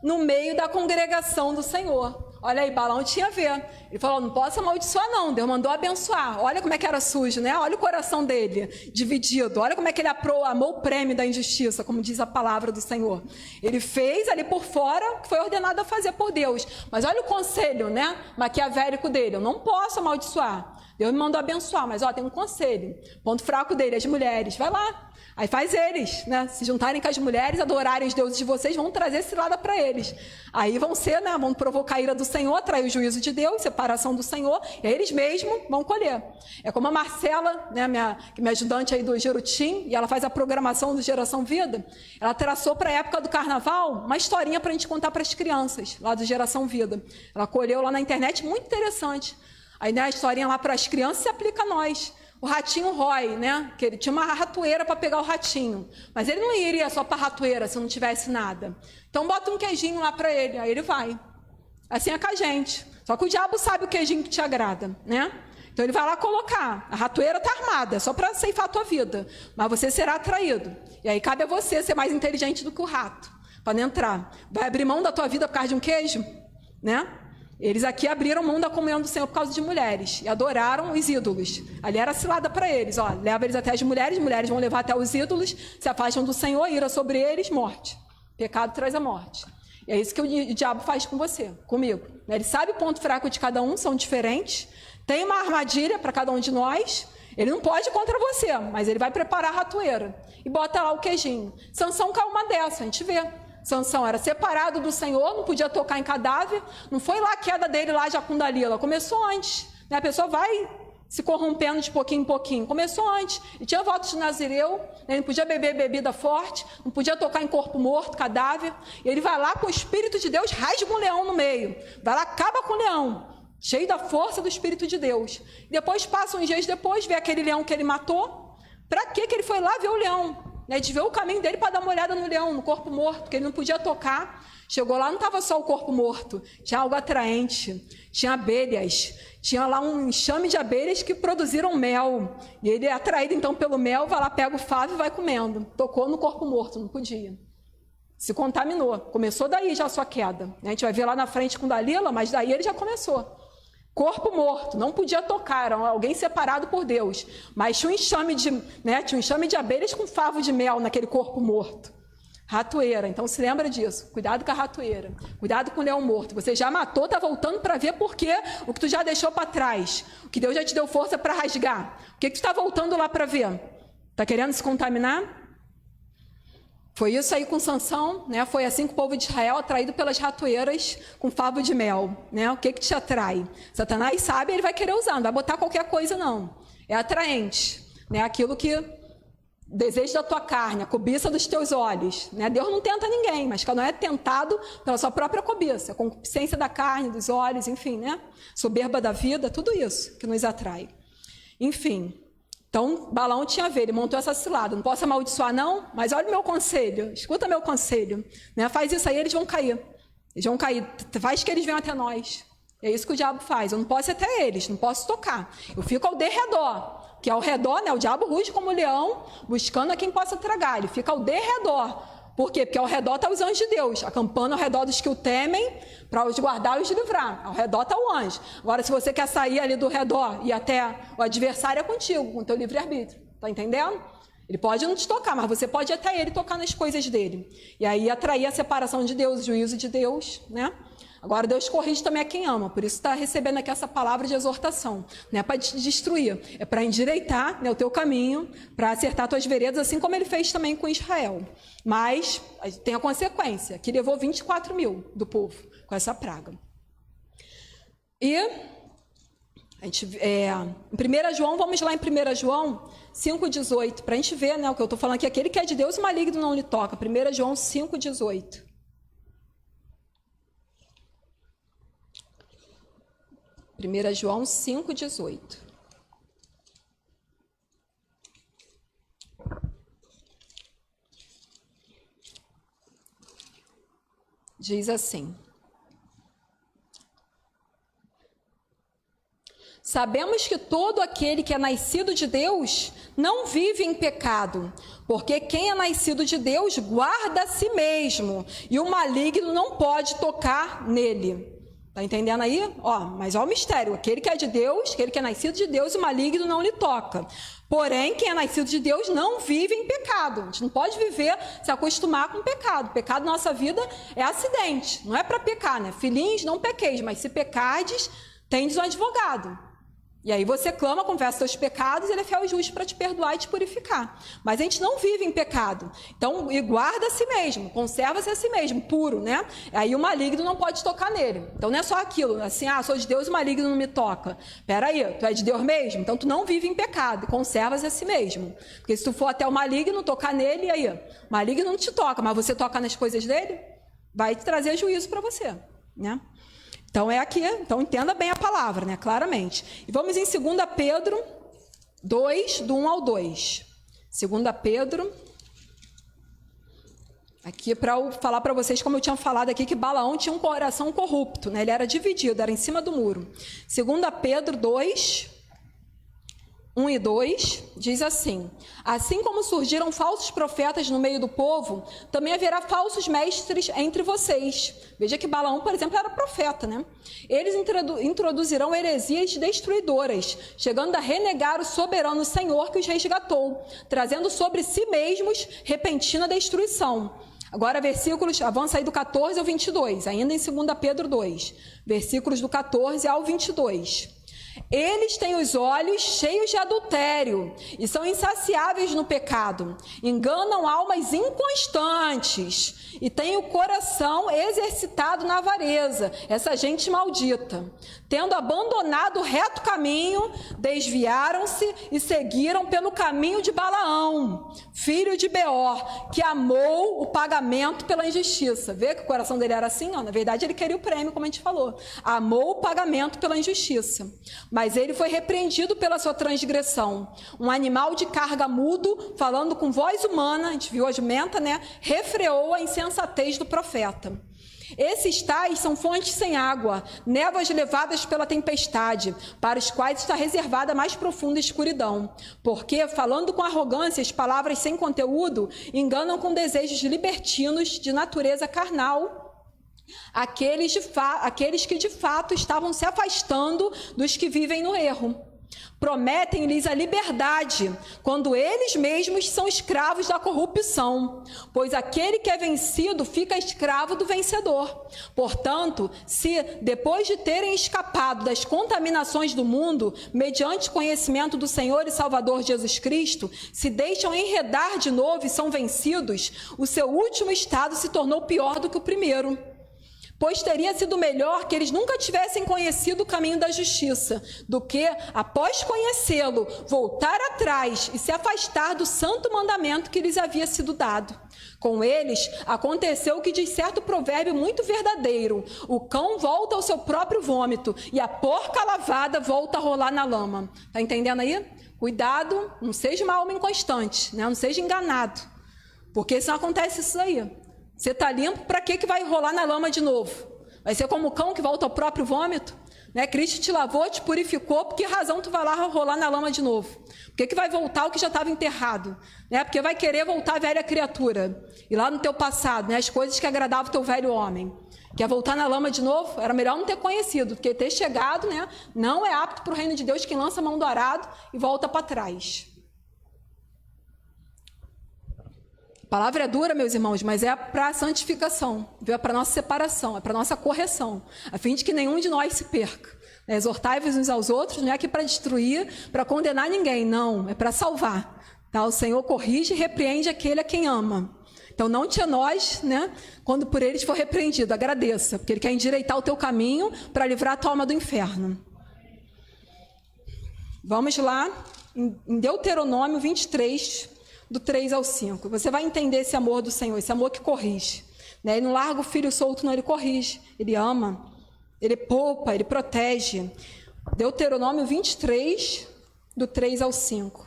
no meio da congregação do Senhor. Olha aí, Balaão tinha a ver. Ele falou, não posso amaldiçoar não, Deus mandou abençoar. Olha como é que era sujo, né? Olha o coração dele, dividido. Olha como é que ele amou o prêmio da injustiça, como diz a palavra do Senhor. Ele fez ali por fora o que foi ordenado a fazer por Deus. Mas olha o conselho, né, maquiavélico dele. Eu não posso amaldiçoar. Deus me mandou abençoar, mas tem um conselho. Ponto fraco dele, as mulheres. Vai lá. Aí faz eles, né, se juntarem com as mulheres, adorarem os deuses de vocês, vão trazer cilada para eles. Aí vão ser, né, vão provocar a ira do Senhor, atrair o juízo de Deus, separação do Senhor, e aí eles mesmos vão colher. É como a Marcela, né, minha ajudante aí do Jerutim, e ela faz a programação do Geração Vida, ela traçou para a época do carnaval uma historinha para a gente contar para as crianças, lá do Geração Vida. Ela colheu lá na internet, muito interessante. Aí, né, a historinha lá para as crianças se aplica a nós. O ratinho Roy, né? Que ele tinha uma ratoeira para pegar o ratinho. Mas ele não iria só para a ratoeira se não tivesse nada. Então bota um queijinho lá para ele, aí ele vai. Assim é com a gente. Só que o diabo sabe o queijinho que te agrada, né? Então ele vai lá colocar. A ratoeira está armada, é só para ceifar a tua vida. Mas você será atraído. E aí cabe a você ser mais inteligente do que o rato, para não entrar. Vai abrir mão da tua vida por causa de um queijo? Né? Eles aqui abriram mão da comunhão do Senhor por causa de mulheres e adoraram os ídolos. Ali era cilada para eles, leva eles até as mulheres vão levar até os ídolos, se afastam do Senhor, ira sobre eles, morte. Pecado traz a morte. E é isso que o diabo faz com você, comigo. Ele sabe o ponto fraco de cada um, são diferentes, tem uma armadilha para cada um de nós, ele não pode ir contra você, mas ele vai preparar a ratoeira e bota lá o queijinho. Sansão caiu uma dessa, a gente vê. Sansão era separado do Senhor, não podia tocar em cadáver. Não foi lá a queda dele lá já com Dalila, começou antes, né? A pessoa vai se corrompendo de pouquinho em pouquinho. Começou antes. Ele tinha voto de Nazireu, né? Ele não podia beber bebida forte, não podia tocar em corpo morto, cadáver. E ele vai lá com o Espírito de Deus, rasga um leão no meio. Vai lá, acaba com o leão, cheio da força do Espírito de Deus. Depois, passa uns dias depois, vê aquele leão que ele matou. Para que ele foi lá ver o leão? Né? De ver o caminho dele para dar uma olhada no leão, no corpo morto, que ele não podia tocar. Chegou lá, não estava só o corpo morto, tinha algo atraente, tinha abelhas, tinha lá um enxame de abelhas que produziram mel. E ele é atraído então pelo mel, vai lá, pega o favo e vai comendo. Tocou no corpo morto, não podia. Se contaminou. Começou daí já a sua queda. A gente vai ver lá na frente com Dalila, mas daí ele já começou. Corpo morto, não podia tocar, era alguém separado por Deus. Mas tinha um enxame de abelhas com favo de mel naquele corpo morto. Ratoeira, então se lembra disso. Cuidado com a ratoeira. Cuidado com o leão morto. Você já matou, está voltando para ver por quê o que tu já deixou para trás. O que Deus já te deu força para rasgar. O que tu está voltando lá para ver? Está querendo se contaminar? Foi isso aí com Sansão, né? Foi assim que o povo de Israel, atraído pelas ratoeiras com favo de mel, né? O que te atrai? Satanás sabe, ele vai querer usar, não vai botar qualquer coisa não. É atraente, né? Aquilo que desejo da tua carne, a cobiça dos teus olhos, né? Deus não tenta ninguém, mas cada um é tentado pela sua própria cobiça, a concupiscência da carne, dos olhos, enfim, né? Soberba da vida, tudo isso que nos atrai. Enfim. Então, Balaão tinha a ver, ele montou essa cilada. Não posso amaldiçoar, não, mas olha o meu conselho, escuta meu conselho. Né? Faz isso aí, eles vão cair. Eles vão cair, faz que eles venham até nós. É isso que o diabo faz. Eu não posso ir até eles, não posso tocar. Eu fico ao derredor, que ao redor, né, o diabo ruge como um leão, buscando a quem possa tragar. Ele fica ao derredor. Por quê? Porque ao redor estão os anjos de Deus, acampando ao redor dos que o temem, para os guardar e os livrar. Ao redor está o anjo. Agora, se você quer sair ali do redor e até o adversário é contigo, com o teu livre-arbítrio. Está entendendo? Ele pode não te tocar, mas você pode ir até ele tocar nas coisas dele. E aí atrair a separação de Deus, o juízo de Deus, né? Agora, Deus corrige também a quem ama, por isso está recebendo aqui essa palavra de exortação. Não é para te destruir, é para endireitar, né, o teu caminho, para acertar tuas veredas, assim como ele fez também com Israel. Mas tem a consequência, que levou 24 mil do povo com essa praga. E a gente, em 1 João, vamos lá em 1 João 5,18, para a gente ver, né, o que eu estou falando aqui, aquele que é de Deus, o maligno não lhe toca. 1 João 5,18. 1 João 5,18. Diz assim: sabemos que todo aquele que é nascido de Deus não vive em pecado, porque quem é nascido de Deus guarda a si mesmo, e o maligno não pode tocar nele. Está entendendo aí? Mas olha o mistério. Aquele que é de Deus, aquele que é nascido de Deus, o maligno não lhe toca. Porém, quem é nascido de Deus não vive em pecado. A gente não pode viver, se acostumar com o pecado. O pecado na nossa vida é acidente. Não é para pecar, né? Filhinhos, não pequeis, mas se pecardes, tendes um advogado. E aí você clama, confessa seus pecados, ele é fiel e justo para te perdoar e te purificar. Mas a gente não vive em pecado. Então, e guarda a si mesmo, conserva-se a si mesmo, puro, né? Aí o maligno não pode tocar nele. Então não é só aquilo, assim, sou de Deus e o maligno não me toca. Peraí, tu é de Deus mesmo? Então tu não vive em pecado, conserva-se a si mesmo. Porque se tu for até o maligno, tocar nele, aí o maligno não te toca, mas você toca nas coisas dele, vai te trazer juízo para você, né? Então, é aqui, então entenda bem a palavra, né? Claramente. E vamos em 2 Pedro 2, do 1 ao 2. 2 Pedro, aqui para eu falar para vocês, como eu tinha falado aqui, que Balaão tinha um coração corrupto, né? Ele era dividido, era em cima do muro. 2 Pedro 2, 1 e 2, diz assim: assim como surgiram falsos profetas no meio do povo, também haverá falsos mestres entre vocês. Veja que Balaão, por exemplo, era profeta, né? Eles introduzirão heresias destruidoras, chegando a renegar o soberano Senhor que os resgatou, trazendo sobre si mesmos repentina destruição. Agora, versículos, avança aí do 14 ao 22, ainda em 2 Pedro 2, versículos do 14 ao 22. Eles têm os olhos cheios de adultério e são insaciáveis no pecado. Enganam almas inconstantes e têm o coração exercitado na avareza. Essa gente maldita. Tendo abandonado o reto caminho, desviaram-se e seguiram pelo caminho de Balaão, filho de Beor, que amou o pagamento pela injustiça. Vê que o coração dele era assim? Ó, na verdade, ele queria o prêmio, como a gente falou. Amou o pagamento pela injustiça. Mas ele foi repreendido pela sua transgressão. Um animal de carga mudo, falando com voz humana, a gente viu a jumenta, né? Refreou a insensatez do profeta. Esses tais são fontes sem água, névoas levadas pela tempestade, para os quais está reservada a mais profunda escuridão. Porque, falando com arrogância, as palavras sem conteúdo enganam com desejos libertinos de natureza carnal aqueles que de fato estavam se afastando dos que vivem no erro. Prometem-lhes a liberdade, quando eles mesmos são escravos da corrupção, pois aquele que é vencido fica escravo do vencedor. Portanto, se, depois de terem escapado das contaminações do mundo, mediante conhecimento do Senhor e Salvador Jesus Cristo, se deixam enredar de novo e são vencidos, o seu último estado se tornou pior do que o primeiro. Pois teria sido melhor que eles nunca tivessem conhecido o caminho da justiça, do que, após conhecê-lo, voltar atrás e se afastar do santo mandamento que lhes havia sido dado. Com eles, aconteceu o que diz certo provérbio muito verdadeiro: o cão volta ao seu próprio vômito e a porca lavada volta a rolar na lama. Está entendendo aí? Cuidado, não seja uma alma inconstante, né? Não seja enganado, porque senão acontece isso aí. Você está limpo, para que vai rolar na lama de novo? Vai ser como o cão que volta ao próprio vômito? Né? Cristo te lavou, te purificou, por que razão tu vai lá rolar na lama de novo? Por que vai voltar o que já estava enterrado? Né? Porque vai querer voltar a velha criatura. E lá no teu passado, né? As coisas que agradavam o teu velho homem. Quer voltar na lama de novo? Era melhor não ter conhecido, porque ter chegado, né? Não é apto para o reino de Deus quem lança a mão do arado e volta para trás. A palavra é dura, meus irmãos, mas é para a santificação, é para a nossa separação, é para a nossa correção, a fim de que nenhum de nós se perca. Exortai-vos uns aos outros, não é aqui para destruir, para condenar ninguém, não, é para salvar. Tá? O Senhor corrige e repreende aquele a quem ama. Então não te nós, né, quando por eles for repreendido, agradeça, porque Ele quer endireitar o teu caminho para livrar a tua alma do inferno. Vamos lá, em Deuteronômio 23, do 3 ao 5. Você vai entender esse amor do Senhor, esse amor que corrige. Né? Ele não larga o filho solto, não, ele corrige, ele ama, ele poupa, ele protege. Deuteronômio 23, do 3 ao 5.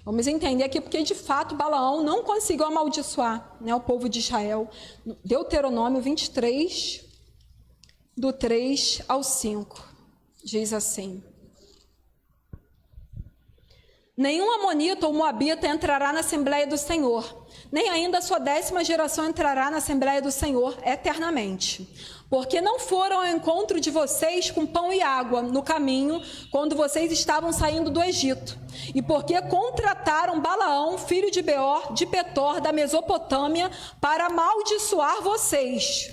Vamos entender aqui porque, de fato, Balaão não conseguiu amaldiçoar, né, o povo de Israel. Deuteronômio 23, do 3 ao 5. Diz assim: nenhum amonita ou moabita entrará na Assembleia do Senhor, nem ainda a sua 10ª geração entrará na Assembleia do Senhor eternamente. Porque não foram ao encontro de vocês com pão e água no caminho, quando vocês estavam saindo do Egito. E porque contrataram Balaão, filho de Beor, de Petor, da Mesopotâmia, para amaldiçoar vocês.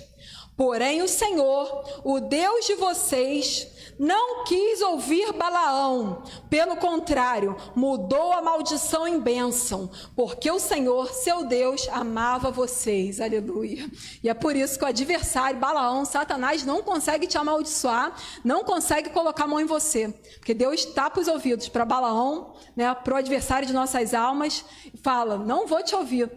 Porém o Senhor, o Deus de vocês, não quis ouvir Balaão, pelo contrário, mudou a maldição em bênção, porque o Senhor, seu Deus, amava vocês, aleluia. E é por isso que o adversário, Balaão, Satanás, não consegue te amaldiçoar, não consegue colocar a mão em você, porque Deus tapa os ouvidos para Balaão, né, para o adversário de nossas almas, e fala: não vou te ouvir,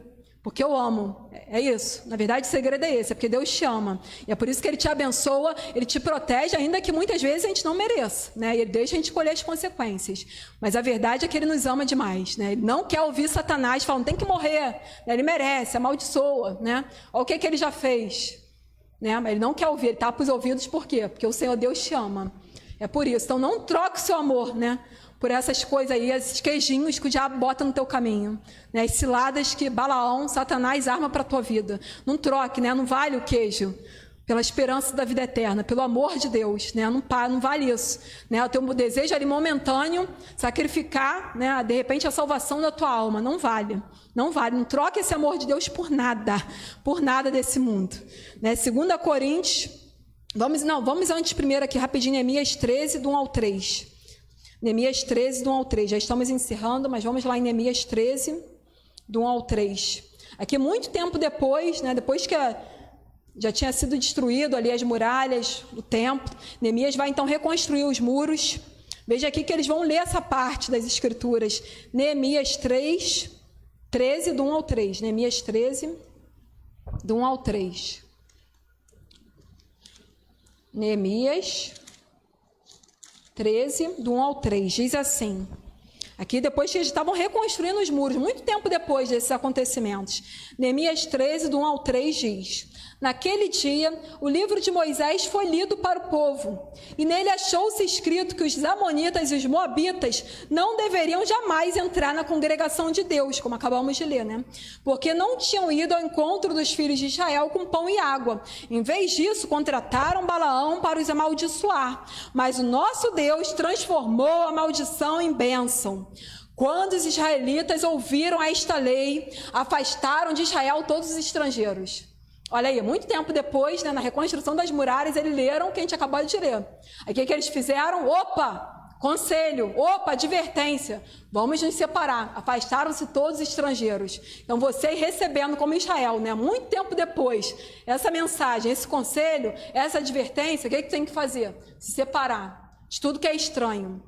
porque eu amo. É isso. Na verdade, o segredo é esse, é porque Deus te ama. E é por isso que Ele te abençoa, Ele te protege, ainda que muitas vezes a gente não mereça, né? E Ele deixa a gente colher as consequências. Mas a verdade é que Ele nos ama demais, né? Ele não quer ouvir Satanás falando: tem que morrer, né? Ele merece, amaldiçoa, né? Olha o que Ele já fez, né? Mas Ele não quer ouvir, Ele tapa os ouvidos, por quê? Porque o Senhor Deus te ama. É por isso. Então não troque o seu amor, né, por essas coisas aí, esses queijinhos que o diabo bota no teu caminho, né? As ciladas que Balaão, Satanás arma para a tua vida. Não troque, né? Não vale o queijo. pela esperança da vida eterna, pelo amor de Deus, né? Não vale isso, né? O teu desejo ali momentâneo, sacrificar, né? De repente a salvação da tua alma, não vale, não troque esse amor de Deus por nada desse mundo, né? 2 Coríntios, vamos antes primeiro aqui rapidinho, Neemias 13, do 1 ao 3. Neemias 13, do 1 ao 3, já estamos encerrando, mas vamos lá em Neemias 13, do 1 ao 3. Aqui muito tempo depois, né? Depois que já tinha sido destruído ali as muralhas, o templo. Neemias vai então reconstruir os muros. Veja aqui que eles vão ler essa parte das escrituras. Neemias 3, 13, do 1 ao 3. Neemias 13, do 1 ao 3. Neemias 13, do 1 ao 3. Diz assim. Aqui depois que eles estavam reconstruindo os muros, muito tempo depois desses acontecimentos. Neemias 13, do 1 ao 3 diz: Naquele dia, o livro de Moisés foi lido para o povo, e nele achou-se escrito que os amonitas e os moabitas não deveriam jamais entrar na congregação de Deus, como acabamos de ler, né? Porque não tinham ido ao encontro dos filhos de Israel com pão e água. Em vez disso, contrataram Balaão para os amaldiçoar. Mas o nosso Deus transformou a maldição em bênção. Quando os israelitas ouviram esta lei, afastaram de Israel todos os estrangeiros. Olha aí, muito tempo depois, né, na reconstrução das muralhas, eles leram o que a gente acabou de ler. Aí o que eles fizeram? Conselho, advertência, vamos nos separar. Afastaram-se todos os estrangeiros. Então você recebendo como Israel, né, muito tempo depois, essa mensagem, esse conselho, essa advertência, o que tem que fazer? Se separar de tudo que é estranho,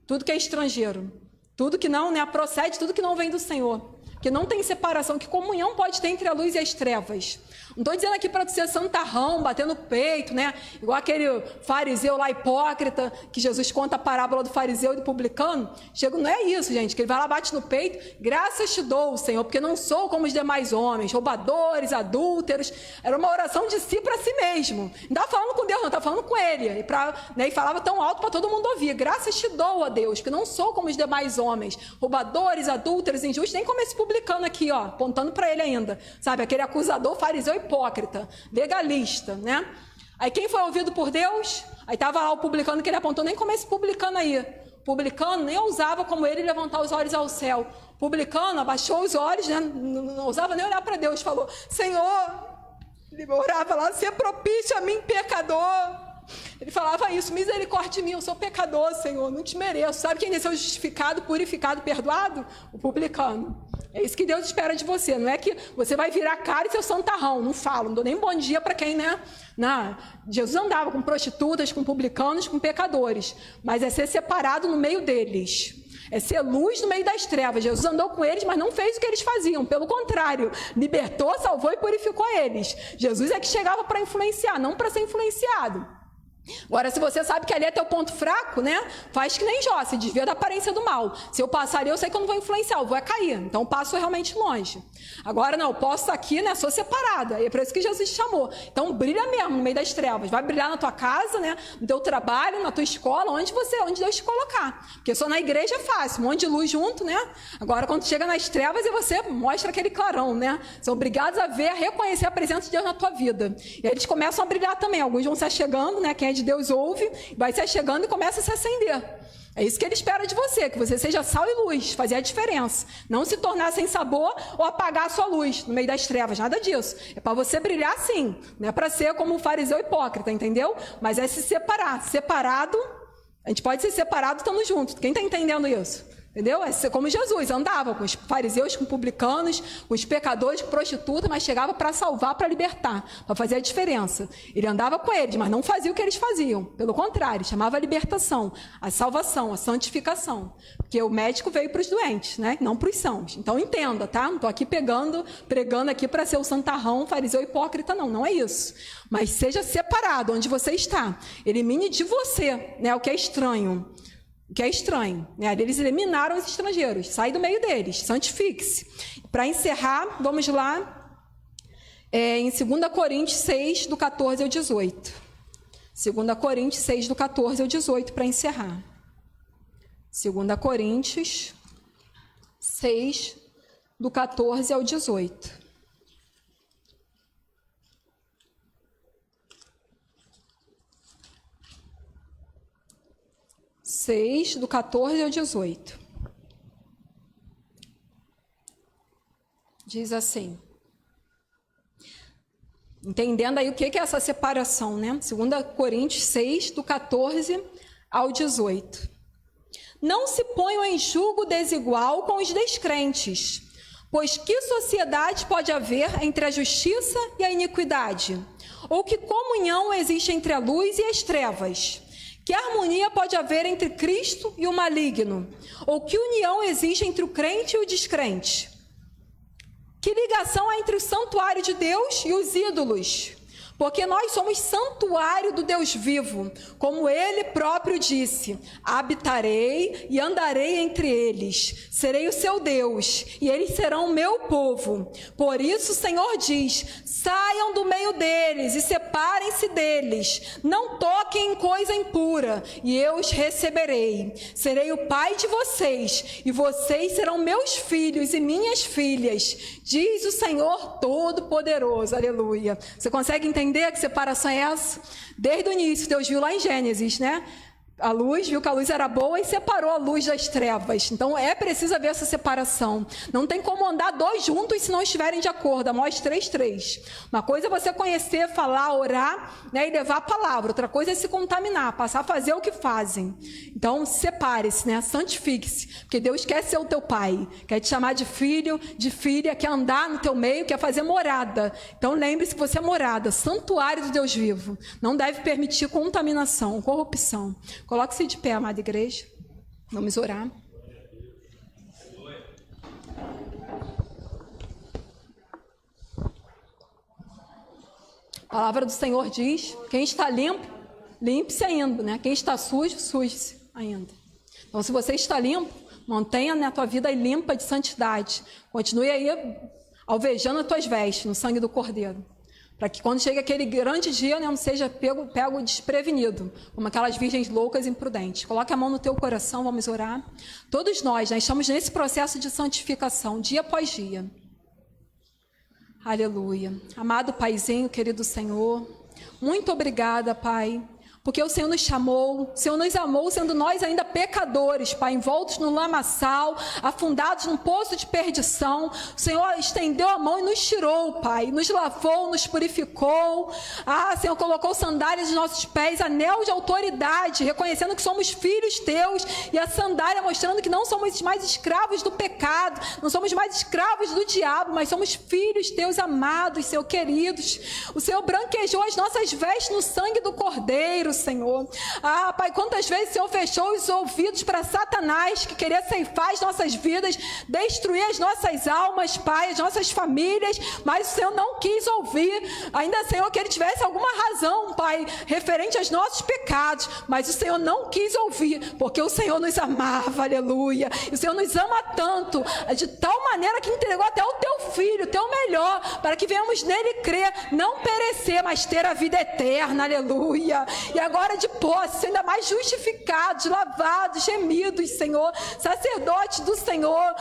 tudo que é estrangeiro, tudo que não, né, procede, tudo que não vem do Senhor. Que não tem separação, que comunhão pode ter entre a luz e as trevas. Não estou dizendo aqui para tu ser santarrão, bater no peito, né? Igual aquele fariseu lá hipócrita, que Jesus conta a parábola do fariseu e do publicano. Não é isso, gente, que ele vai lá, bate no peito, graças te dou, Senhor, porque não sou como os demais homens, roubadores, adúlteros. Era uma oração de si para si mesmo. Não estava falando com Deus, não, estava falando com ele. E falava tão alto para todo mundo ouvir. Graças te dou, ó Deus, que não sou como os demais homens, roubadores, adúlteros, injustos, nem como esse publicano aqui, ó, apontando para ele ainda. Sabe, aquele acusador, fariseu hipócrita, legalista, né? Aí quem foi ouvido por Deus? Aí estava lá o publicano que ele apontou, nem como esse publicano aí. O publicano nem ousava como ele levantar os olhos ao céu. O publicano abaixou os olhos, né? Não ousava nem olhar para Deus, falou: Senhor, ele orava lá, ser propício a mim, pecador. Ele falava isso: misericórdia de mim, eu sou pecador, Senhor, não te mereço. Sabe quem desceu justificado, purificado, perdoado? O publicano. É isso que Deus espera de você. Não é que você vai virar cara e ser santarrão. Não falo, não dou nem bom dia para quem, né? Não. Jesus andava com prostitutas, com publicanos, com pecadores. Mas é ser separado no meio deles. É ser luz no meio das trevas. Jesus andou com eles, mas não fez o que eles faziam. Pelo contrário, libertou, salvou e purificou eles. Jesus é que chegava para influenciar, não para ser influenciado. Agora, se você sabe que ali é teu ponto fraco, né? Faz que nem Jó, se desvia da aparência do mal. Se eu passar ali, eu sei que eu não vou influenciar, eu vou cair. Então, eu passo realmente longe. Agora, não, eu posso estar aqui, né? Sou separada. E é por isso que Jesus te chamou. Então, brilha mesmo no meio das trevas. Vai brilhar na tua casa, né? No teu trabalho, na tua escola, onde Deus te colocar. Porque só na igreja é fácil, um monte de luz junto, né? Agora, quando chega nas trevas, você mostra aquele clarão, né? São obrigados a ver, a reconhecer a presença de Deus na tua vida. E aí eles começam a brilhar também. Alguns vão se achegando, né? Quem de Deus ouve, vai se achegando e começa a se acender. É isso que ele espera de você, que você seja sal e luz, fazer a diferença. Não se tornar sem sabor ou apagar a sua luz no meio das trevas, nada disso. É para você brilhar sim, não é para ser como um fariseu hipócrita, entendeu? Mas é se separar. Separado, a gente pode ser separado estando junto. Quem está entendendo isso? Entendeu? É ser como Jesus, andava com os fariseus, com publicanos, com os pecadores, com prostitutas, mas chegava para salvar, para libertar, para fazer a diferença. Ele andava com eles, mas não fazia o que eles faziam. Pelo contrário, chamava a libertação, a salvação, a santificação. Porque o médico veio para os doentes, né? Não para os sãos. Então entenda, tá? Não estou aqui pregando aqui para ser o santarrão, fariseu hipócrita, não é isso. Mas seja separado onde você está. Elimine de você, né, o que é estranho. Que é estranho, né? Eles eliminaram os estrangeiros, sai do meio deles, santifique-se. Para encerrar, vamos lá, em 2 Coríntios 6, do 14 ao 18. 2 Coríntios 6, do 14 ao 18, para encerrar. 2 Coríntios 6, do 14 ao 18. 6, do 14 ao 18. Diz assim, entendendo aí o que é essa separação, né? 2 Coríntios 6, do 14 ao 18. Não se ponham em julgo desigual com os descrentes, pois que sociedade pode haver entre a justiça e a iniquidade? Ou que comunhão existe entre a luz e as trevas? Que harmonia pode haver entre Cristo e o maligno? Ou que união existe entre o crente e o descrente? Que ligação há entre o santuário de Deus e os ídolos? Porque nós somos santuário do Deus vivo, como ele próprio disse: habitarei e andarei entre eles, serei o seu Deus, e eles serão o meu povo. Por isso o Senhor diz: saiam do meio deles e separem-se deles, não toquem em coisa impura, e eu os receberei. Serei o pai de vocês, e vocês serão meus filhos e minhas filhas, diz o Senhor Todo-Poderoso. Aleluia. Você consegue entender que separação é essa? Desde o início, Deus viu lá em Gênesis, né? A luz, viu que a luz era boa e separou a luz das trevas. Então é preciso haver essa separação. Não tem como andar dois juntos se não estiverem de acordo. Amós 3:3. Uma coisa é você conhecer, falar, orar, né, e levar a palavra. Outra coisa é se contaminar, passar a fazer o que fazem. Então separe-se, né? Santifique-se, porque Deus quer ser o teu pai, quer te chamar de filho, de filha, quer andar no teu meio, quer fazer morada. Então lembre-se que você é morada, santuário do Deus vivo. Não deve permitir contaminação, corrupção. Coloque-se de pé, amada igreja. Vamos orar. A palavra do Senhor diz: quem está limpo, limpe-se ainda, né? Quem está sujo, suje-se ainda. Então, se você está limpo, mantenha, né, a tua vida limpa de santidade. Continue aí alvejando as tuas vestes no sangue do Cordeiro, para que quando chegue aquele grande dia, né, não seja pego desprevenido, como aquelas virgens loucas e imprudentes. Coloque a mão no teu coração, vamos orar. Todos nós estamos nesse processo de santificação, dia após dia. Aleluia. Amado Paizinho, querido Senhor, muito obrigada, Pai, porque o Senhor nos chamou, o Senhor nos amou, sendo nós ainda pecadores, Pai, envoltos no lamaçal, afundados num poço de perdição. O Senhor estendeu a mão e nos tirou, Pai, nos lavou, nos purificou. Senhor, colocou sandálias nos nossos pés, anel de autoridade, reconhecendo que somos filhos teus, e a sandália mostrando que não somos mais escravos do pecado, não somos mais escravos do diabo, mas somos filhos teus amados, Senhor, queridos. O Senhor branquejou as nossas vestes no sangue do Cordeiro, Senhor. Pai, quantas vezes o Senhor fechou os ouvidos para Satanás, que queria ceifar as nossas vidas, destruir as nossas almas, Pai, as nossas famílias, mas o Senhor não quis ouvir, ainda, Senhor, que ele tivesse alguma razão, Pai, referente aos nossos pecados, mas o Senhor não quis ouvir, porque o Senhor nos amava, aleluia, e o Senhor nos ama tanto, de tal maneira que entregou até o teu Filho, o teu melhor, para que venhamos nele crer, não perecer, mas ter a vida eterna, aleluia. E agora de posse, ainda mais justificados, lavados, gemidos, Senhor, sacerdotes do Senhor.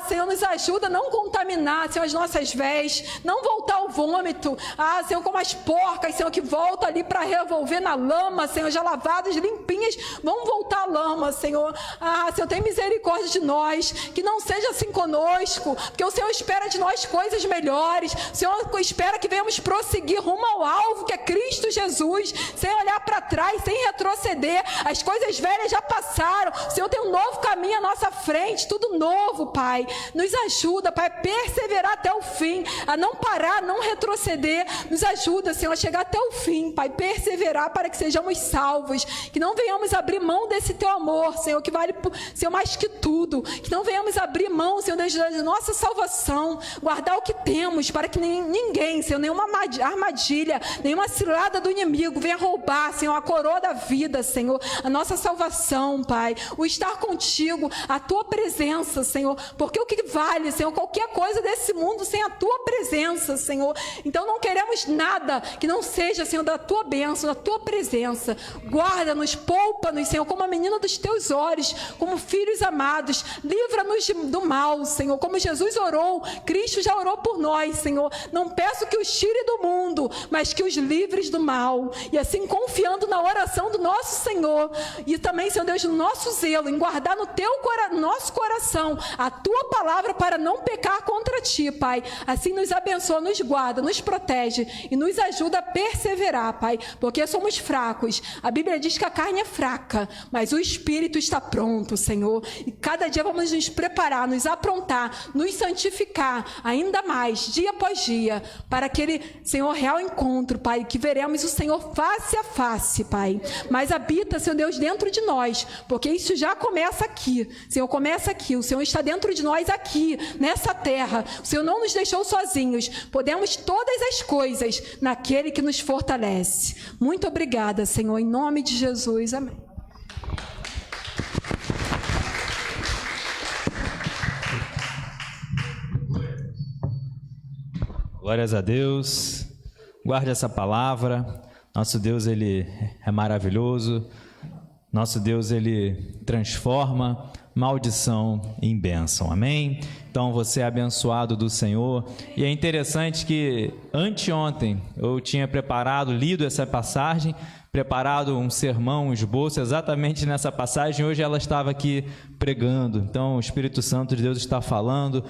Senhor, nos ajuda a não contaminar, Senhor, as nossas vestes, não voltar ao vômito, Senhor, como as porcas, Senhor, que voltam ali para revolver na lama, Senhor, já lavadas, limpinhas, vão voltar à lama, Senhor. Senhor, tem misericórdia de nós, que não seja assim conosco, porque o Senhor espera de nós coisas melhores, o Senhor espera que venhamos prosseguir rumo ao alvo, que é Cristo Jesus, sem olhar para trás, sem retroceder. As coisas velhas já passaram, o Senhor tem um novo caminho à nossa frente, tudo novo, Pai. Nos ajuda, Pai, a perseverar até o fim, a não parar, a não retroceder. Nos ajuda, Senhor, a chegar até o fim, Pai, perseverar para que sejamos salvos, que não venhamos abrir mão desse teu amor, Senhor, que vale, Senhor, mais que tudo, que não venhamos abrir mão, Senhor, da nossa salvação, guardar o que temos, para que ninguém, Senhor, nenhuma armadilha, nenhuma cilada do inimigo venha roubar, Senhor, a coroa da vida, Senhor, a nossa salvação, Pai, o estar contigo, a tua presença, Senhor, porque o que vale, Senhor, qualquer coisa desse mundo sem a tua presença, Senhor. Então não queremos nada que não seja, Senhor, da tua bênção, da tua presença. Guarda-nos, poupa-nos, Senhor, como a menina dos teus olhos, como filhos amados, livra-nos do mal, Senhor, como Jesus orou, Cristo já orou por nós, Senhor. Não peço que os tire do mundo, mas que os livres do mal, e assim confiando crescendo na oração do nosso Senhor. E também, Senhor Deus, no nosso zelo, em guardar no nosso coração a Tua palavra para não pecar contra Ti, Pai. Assim nos abençoa, nos guarda, nos protege e nos ajuda a perseverar, Pai, porque somos fracos. A Bíblia diz que a carne é fraca, mas o Espírito está pronto, Senhor. E cada dia vamos nos preparar, nos aprontar, nos santificar ainda mais, dia após dia, para aquele, Senhor, real encontro, Pai, que veremos o Senhor face a face, Pai. Mas habita, Senhor Deus, dentro de nós, porque isso já começa aqui. Senhor, começa aqui. O Senhor está dentro de nós aqui, nessa terra. O Senhor não nos deixou sozinhos. Podemos todas as coisas naquele que nos fortalece. Muito obrigada, Senhor, em nome de Jesus. Amém. Glórias a Deus. Guarde essa palavra. Nosso Deus, Ele é maravilhoso. Nosso Deus, Ele transforma maldição em bênção. Amém? Então, você é abençoado do Senhor. E é interessante que anteontem eu tinha lido essa passagem, preparado um sermão, um esboço exatamente nessa passagem. Hoje ela estava aqui pregando. Então o Espírito Santo de Deus está falando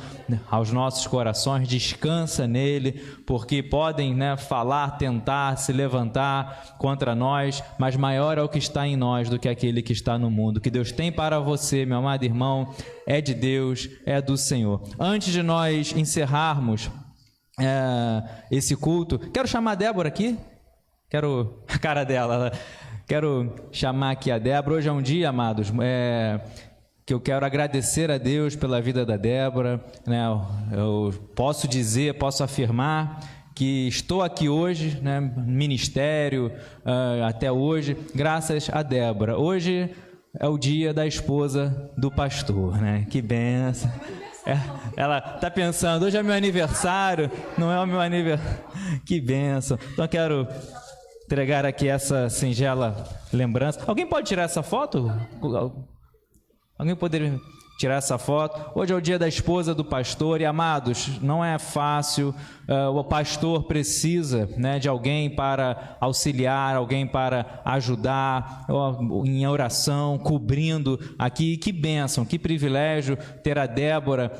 aos nossos corações. Descansa nele, porque podem, falar, tentar se levantar contra nós, mas maior é o que está em nós do que aquele que está no mundo. O que Deus tem para você, meu amado irmão, é de Deus, é do Senhor. Antes de nós encerrarmos esse culto, quero chamar a Débora aqui. Quero a cara dela. Quero chamar aqui a Débora. Hoje é um dia, amados, que eu quero agradecer a Deus pela vida da Débora. Eu posso afirmar que estou aqui hoje, no ministério, até hoje, graças a Débora. Hoje é o dia da esposa do pastor, Que bênção. Ela está pensando, hoje é meu aniversário, não é o meu aniversário. Que bênção. Então quero entregar aqui essa singela lembrança. Alguém pode tirar essa foto? Alguém poderia tirar essa foto? Hoje é o dia da esposa do pastor e, amados, não é fácil. O pastor precisa, de alguém para auxiliar, alguém para ajudar em oração, cobrindo aqui. Que bênção, que privilégio ter a Débora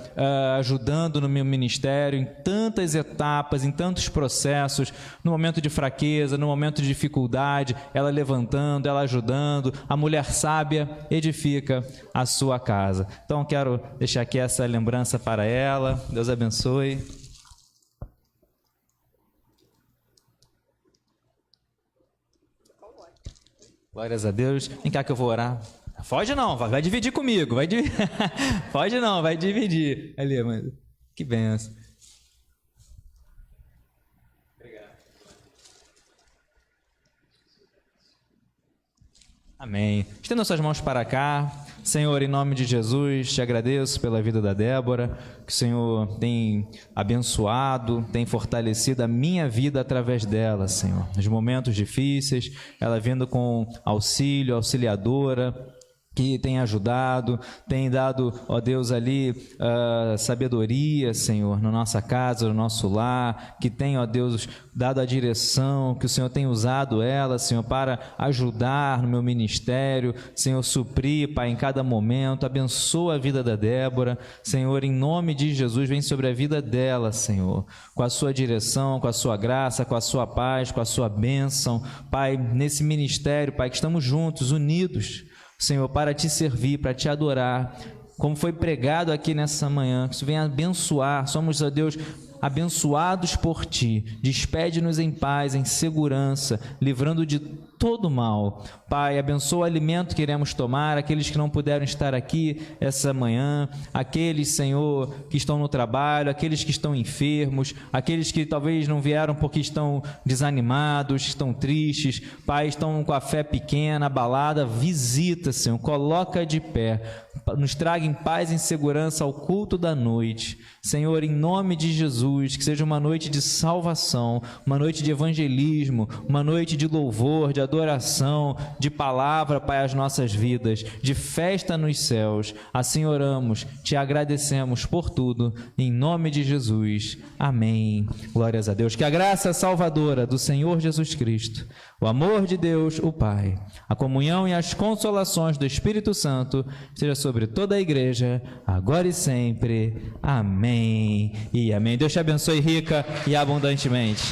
ajudando no meu ministério em tantas etapas, em tantos processos, no momento de fraqueza, no momento de dificuldade, ela levantando, ela ajudando. A mulher sábia edifica a sua casa. Então quero deixar aqui essa lembrança para ela. Deus abençoe. Glórias a Deus. Vem cá que eu vou orar. Foge não, vai dividir comigo. Foge não, vai dividir. Ali, mano. Que benção. Obrigado. Amém. Estenda suas mãos para cá. Senhor, em nome de Jesus, te agradeço pela vida da Débora, que o Senhor tem abençoado, tem fortalecido a minha vida através dela, Senhor. Nos momentos difíceis, ela vindo com auxílio, auxiliadora, que tem ajudado, tem dado, ó Deus, ali sabedoria, Senhor, na nossa casa, no nosso lar, que tem, ó Deus, dado a direção, que o Senhor tem usado ela, Senhor, para ajudar no meu ministério, Senhor, suprir, Pai, em cada momento. Abençoa a vida da Débora, Senhor, em nome de Jesus, vem sobre a vida dela, Senhor, com a sua direção, com a sua graça, com a sua paz, com a sua bênção, Pai, nesse ministério, Pai, que estamos juntos, unidos, Senhor, para te servir, para te adorar, como foi pregado aqui nessa manhã, que isso venha abençoar. Somos, ó Deus, abençoados por Ti. Despede-nos em paz, em segurança, livrando de todo mal. Pai, abençoa o alimento que iremos tomar, aqueles que não puderam estar aqui essa manhã, aqueles, Senhor, que estão no trabalho, aqueles que estão enfermos, aqueles que talvez não vieram porque estão desanimados, estão tristes, Pai, estão com a fé pequena, abalada. Visita, Senhor, coloca de pé, nos traga em paz e em segurança ao culto da noite. Senhor, em nome de Jesus, que seja uma noite de salvação, uma noite de evangelismo, uma noite de louvor, de adoração, adoração, de palavra, Pai, às nossas vidas, de festa nos céus. Assim oramos, te agradecemos por tudo, em nome de Jesus. Amém. Glórias a Deus. Que a graça salvadora do Senhor Jesus Cristo, o amor de Deus, o Pai, a comunhão e as consolações do Espírito Santo esteja sobre toda a igreja, agora e sempre. Amém e amém. Deus te abençoe rica e abundantemente.